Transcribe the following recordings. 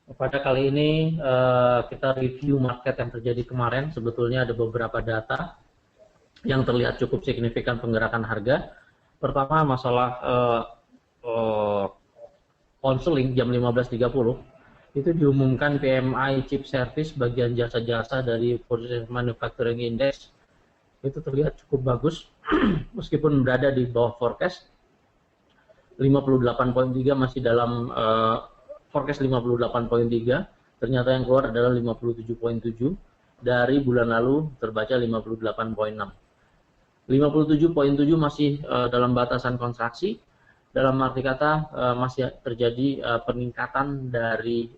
Pada kali ini kita review market yang terjadi kemarin. Sebetulnya ada beberapa data yang terlihat cukup signifikan penggerakan harga. Pertama, masalah counseling jam 15.30 itu diumumkan PMI Chip Service bagian jasa-jasa dari Purchasing Manufacturing Index itu terlihat cukup bagus meskipun berada di bawah forecast. 58.3 masih dalam forecast 58.3, ternyata yang keluar adalah 57.7, dari bulan lalu terbaca 58.6. 57.7 masih dalam batasan kontraksi, dalam arti kata masih terjadi peningkatan dari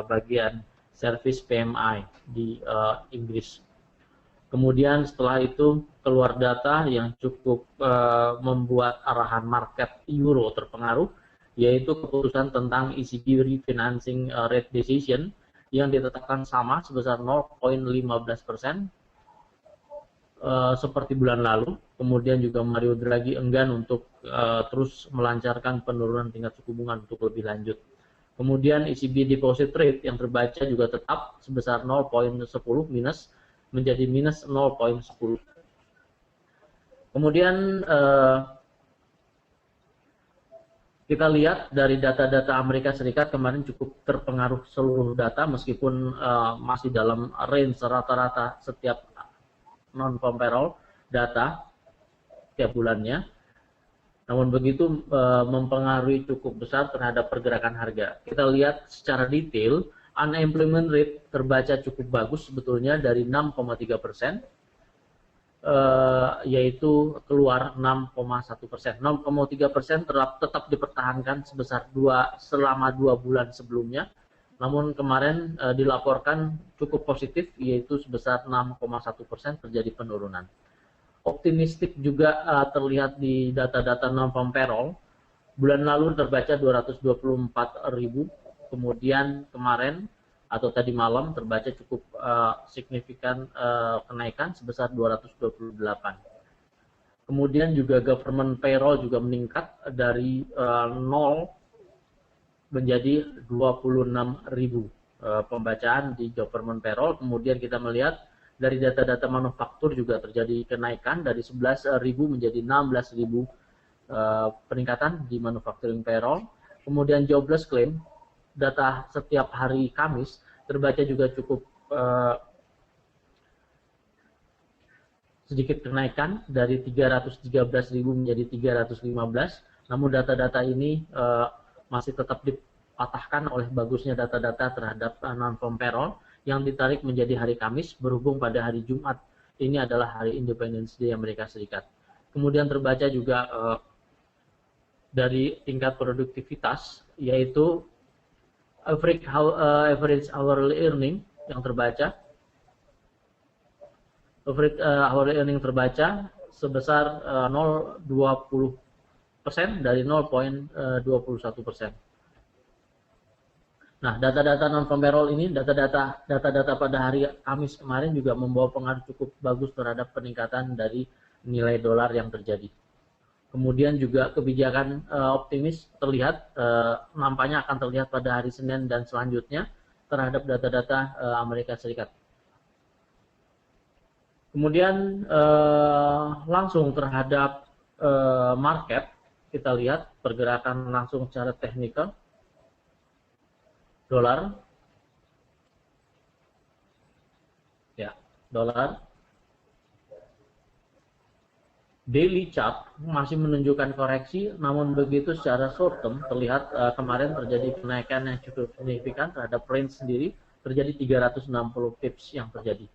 bagian service PMI di Inggris. Kemudian setelah itu keluar data yang cukup membuat arahan market euro terpengaruh, yaitu keputusan tentang ECB refinancing rate decision yang ditetapkan sama sebesar 0,15% seperti bulan lalu. Kemudian juga Mario Draghi enggan untuk terus melancarkan penurunan tingkat suku bunga untuk lebih lanjut. Kemudian ECB deposit rate yang terbaca juga tetap sebesar 0,10 minus menjadi minus 0,10. Kemudian kita lihat dari data-data Amerika Serikat kemarin cukup terpengaruh seluruh data meskipun masih dalam range rata-rata setiap non-farm payroll data tiap bulannya. Namun begitu mempengaruhi cukup besar terhadap pergerakan harga. Kita lihat secara detail. Unemployment rate terbaca cukup bagus sebetulnya dari 6,3%, yaitu keluar 6,1%. 6,3% tetap dipertahankan selama 2 bulan sebelumnya. Namun kemarin dilaporkan cukup positif, yaitu sebesar 6,1% terjadi penurunan. Optimistik juga terlihat di data-data non-farm payroll. Bulan lalu terbaca 224.000. Kemudian kemarin atau tadi malam terbaca cukup signifikan kenaikan sebesar 228. Kemudian juga government payroll juga meningkat dari 0 menjadi 26.000 pembacaan di government payroll. Kemudian kita melihat dari data-data manufaktur juga terjadi kenaikan dari 11.000 menjadi 16.000 peningkatan di manufacturing payroll. Kemudian jobless claim data setiap hari Kamis terbaca juga cukup sedikit kenaikan dari 313.000 menjadi 315. Namun data-data ini masih tetap dipatahkan oleh bagusnya data-data terhadap non-farm payroll yang ditarik menjadi hari Kamis berhubung pada hari Jumat ini adalah hari Independence Day Amerika Serikat. Kemudian terbaca juga dari tingkat produktivitas, yaitu average hourly earning yang terbaca. Average hourly earning terbaca sebesar 0,20% dari 0,21%. Nah, data-data non-farm payroll ini, data-data pada hari Kamis kemarin juga membawa pengaruh cukup bagus terhadap peningkatan dari nilai dolar yang terjadi. Kemudian juga kebijakan optimis terlihat, nampaknya akan terlihat pada hari Senin dan selanjutnya terhadap data-data Amerika Serikat. Kemudian langsung terhadap market, kita lihat pergerakan langsung secara teknikal. Dolar, ya, dolar. Daily chart masih menunjukkan koreksi, namun begitu secara short term terlihat kemarin terjadi kenaikan yang cukup signifikan terhadap range sendiri, terjadi 360 pips yang terjadi.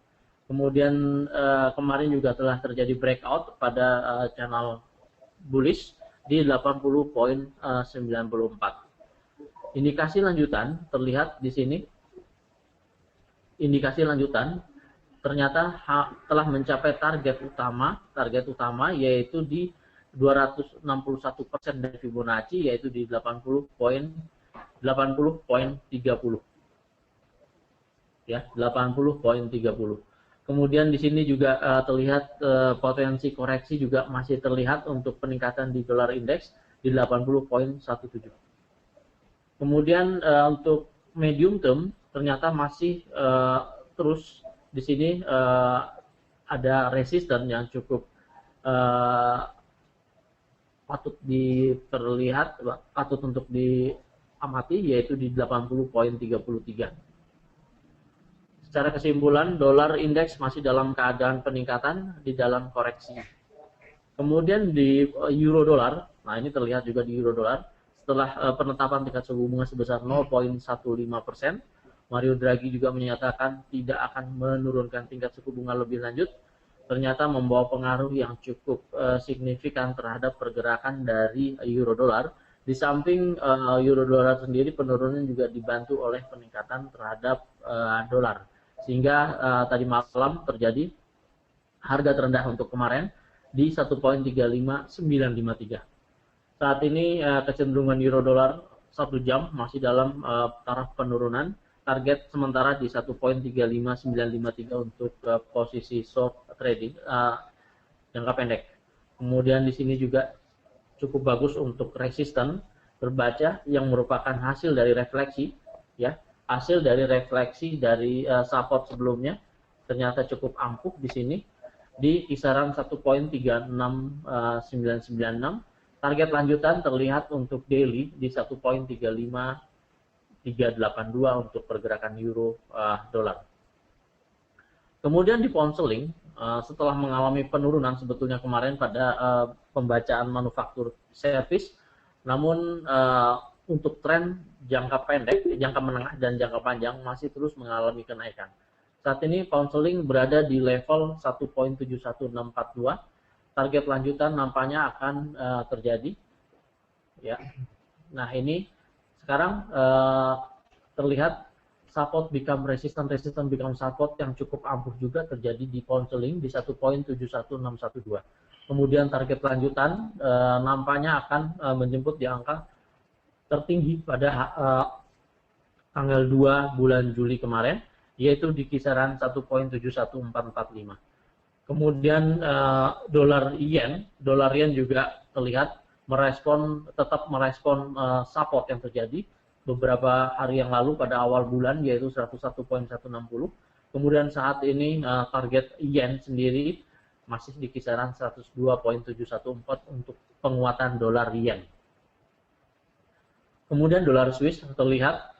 Kemudian kemarin juga telah terjadi breakout pada channel bullish di 80.94. Indikasi lanjutan terlihat di sini. Indikasi lanjutan ternyata telah mencapai target utama yaitu di 261% dari Fibonacci, yaitu di 80.30. Ya, 80.30. Kemudian di sini juga terlihat potensi koreksi juga masih terlihat untuk peningkatan di dolar indeks di 80.17. Kemudian untuk medium term ternyata masih terus di sini ada resisten yang cukup patut untuk diamati, yaitu di 80,33. Secara kesimpulan, dolar indeks masih dalam keadaan peningkatan di dalam koreksi. Kemudian di euro dolar, nah ini terlihat juga di euro dolar, setelah penetapan tingkat suku bunga sebesar 0,15%, Mario Draghi juga menyatakan tidak akan menurunkan tingkat suku bunga lebih lanjut, ternyata membawa pengaruh yang cukup signifikan terhadap pergerakan dari euro dolar. Di samping euro dolar sendiri, penurunan juga dibantu oleh peningkatan terhadap dolar, sehingga tadi malam terjadi harga terendah untuk kemarin di 1.35953. Saat ini kecenderungan euro dolar 1 jam masih dalam taraf penurunan. Target sementara di 1.35953 untuk posisi short trading jangka pendek. Kemudian di sini juga cukup bagus untuk resisten terbaca yang merupakan hasil dari refleksi, ya, hasil dari refleksi dari support sebelumnya ternyata cukup ampuh di sini di kisaran 1.36996. Target lanjutan terlihat untuk daily di 1.35382 untuk pergerakan euro dolar. Kemudian di pound sterling, setelah mengalami penurunan sebetulnya kemarin pada pembacaan manufaktur service, namun untuk tren jangka pendek, jangka menengah dan jangka panjang masih terus mengalami kenaikan. Saat ini pound sterling berada di level 1.71642. Target lanjutan nampaknya akan terjadi. Ya. Nah ini sekarang terlihat support become resistance, resistance become support yang cukup ampuh juga terjadi di pound sterling di 1.71612. Kemudian target lanjutan nampaknya akan menjemput di angka tertinggi pada tanggal 2 bulan Juli kemarin, yaitu di kisaran 1.71445. Kemudian dolar yen juga terlihat tetap merespon support yang terjadi beberapa hari yang lalu pada awal bulan, yaitu 101.160. Kemudian saat ini target yen sendiri masih di kisaran 102.714 untuk penguatan dolar yen. Kemudian dolar Swiss terlihat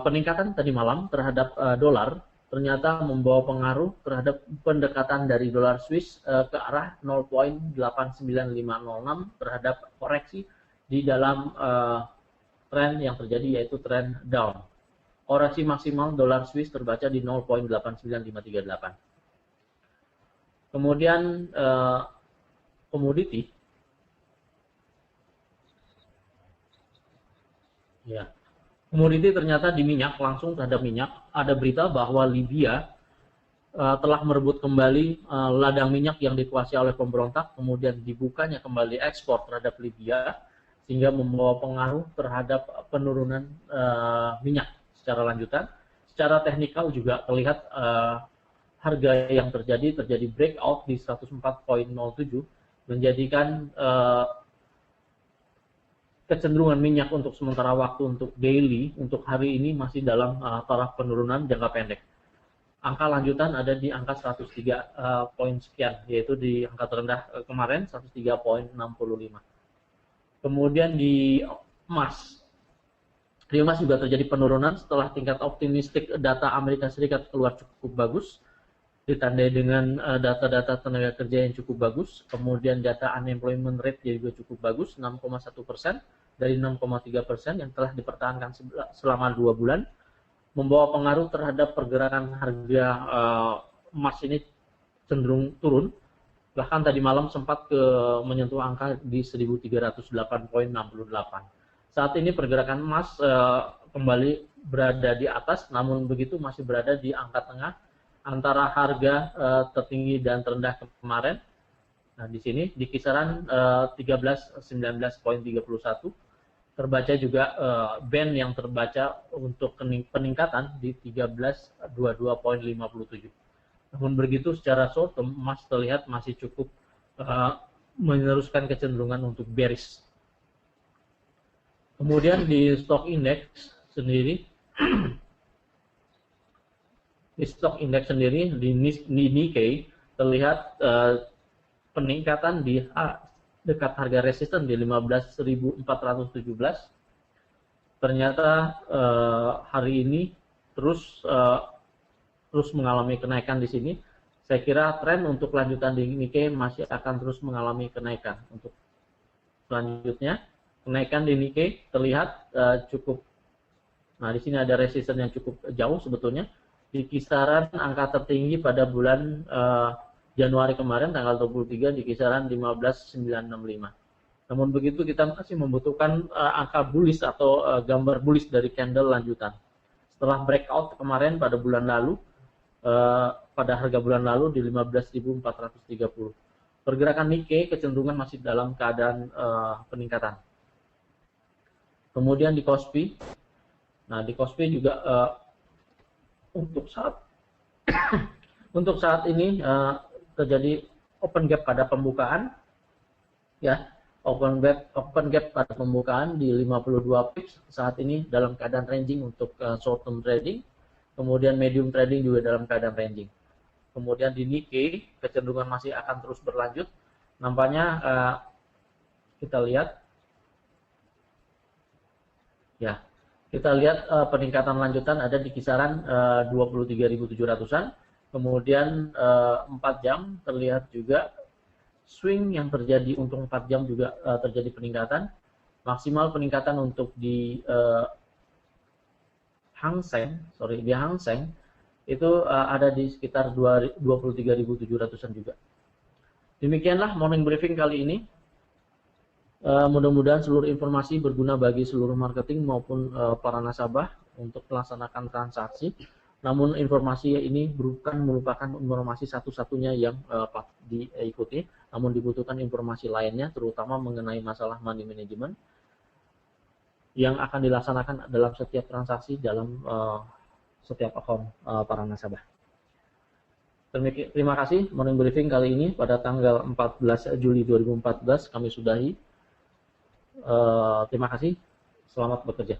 peningkatan tadi malam terhadap dolar ternyata membawa pengaruh terhadap pendekatan dari dolar Swiss ke arah 0.89506 terhadap koreksi di dalam tren yang terjadi, yaitu tren down. Koreksi maksimal dolar Swiss terbaca di 0.89538. Kemudian komoditi, ya, komoditi ternyata di minyak, langsung terhadap minyak, ada berita bahwa Libya telah merebut kembali ladang minyak yang dikuasai oleh pemberontak, kemudian dibukanya kembali ekspor terhadap Libya, sehingga membawa pengaruh terhadap penurunan minyak secara lanjutan. Secara teknikal juga terlihat harga yang terjadi breakout di 104.07, menjadikan kecenderungan minyak untuk sementara waktu untuk daily, untuk hari ini masih dalam taraf penurunan jangka pendek. Angka lanjutan ada di angka 103 poin sekian, yaitu di angka terendah kemarin 103.65. Kemudian di emas juga terjadi penurunan setelah tingkat optimistik data Amerika Serikat keluar cukup bagus, ditandai dengan data-data tenaga kerja yang cukup bagus. Kemudian data unemployment rate juga cukup bagus, 6,1% dari 6,3% yang telah dipertahankan selama 2 bulan, membawa pengaruh terhadap pergerakan harga emas ini cenderung turun. Bahkan tadi malam sempat menyentuh angka di 1308.68. Saat ini pergerakan emas kembali berada di atas, namun begitu masih berada di angka tengah antara harga tertinggi dan terendah kemarin. Nah, di sini di kisaran 1319.31 terbaca juga band yang terbaca untuk peningkatan di 1322.57. Namun begitu secara short term emas terlihat masih cukup meneruskan kecenderungan untuk bearish. Kemudian di stock index sendiri, di stock index sendiri di Nikkei terlihat peningkatan di dekat harga resisten di 15.417. Ternyata hari ini terus mengalami kenaikan di sini. Saya kira tren untuk lanjutan di Nikkei masih akan terus mengalami kenaikan. Untuk selanjutnya, kenaikan di Nikkei terlihat cukup. Nah, di sini ada resisten yang cukup jauh sebetulnya, di kisaran angka tertinggi pada bulan Januari kemarin tanggal 23 di kisaran 15.965. Namun begitu kita masih membutuhkan angka bullish atau gambar bullish dari candle lanjutan. Setelah breakout kemarin pada bulan lalu, pada harga bulan lalu di 15.430. Pergerakan Nikkei kecenderungan masih dalam keadaan peningkatan. Kemudian di Kospi, nah di Kospi juga untuk saat ini terjadi open gap pada pembukaan, ya. Open gap pada pembukaan di 52 pips saat ini dalam keadaan ranging untuk short term trading, kemudian medium trading juga dalam keadaan ranging. Kemudian di Nikkei kecenderungan masih akan terus berlanjut. Nampaknya kita lihat peningkatan lanjutan ada di kisaran 23.700-an. Kemudian 4 jam terlihat juga swing yang terjadi untuk 4 jam juga terjadi peningkatan. Maksimal peningkatan untuk di Hang Seng itu ada di sekitar 23.700-an juga. Demikianlah morning briefing kali ini. Mudah-mudahan seluruh informasi berguna bagi seluruh marketing maupun para nasabah untuk melaksanakan transaksi. Namun informasi ini bukan merupakan informasi satu-satunya yang diikuti, namun dibutuhkan informasi lainnya, terutama mengenai masalah money management yang akan dilaksanakan dalam setiap transaksi dalam setiap akun para nasabah. Terima kasih, morning briefing kali ini pada tanggal 14 Juli 2014 kami sudahi. Terima kasih, selamat bekerja.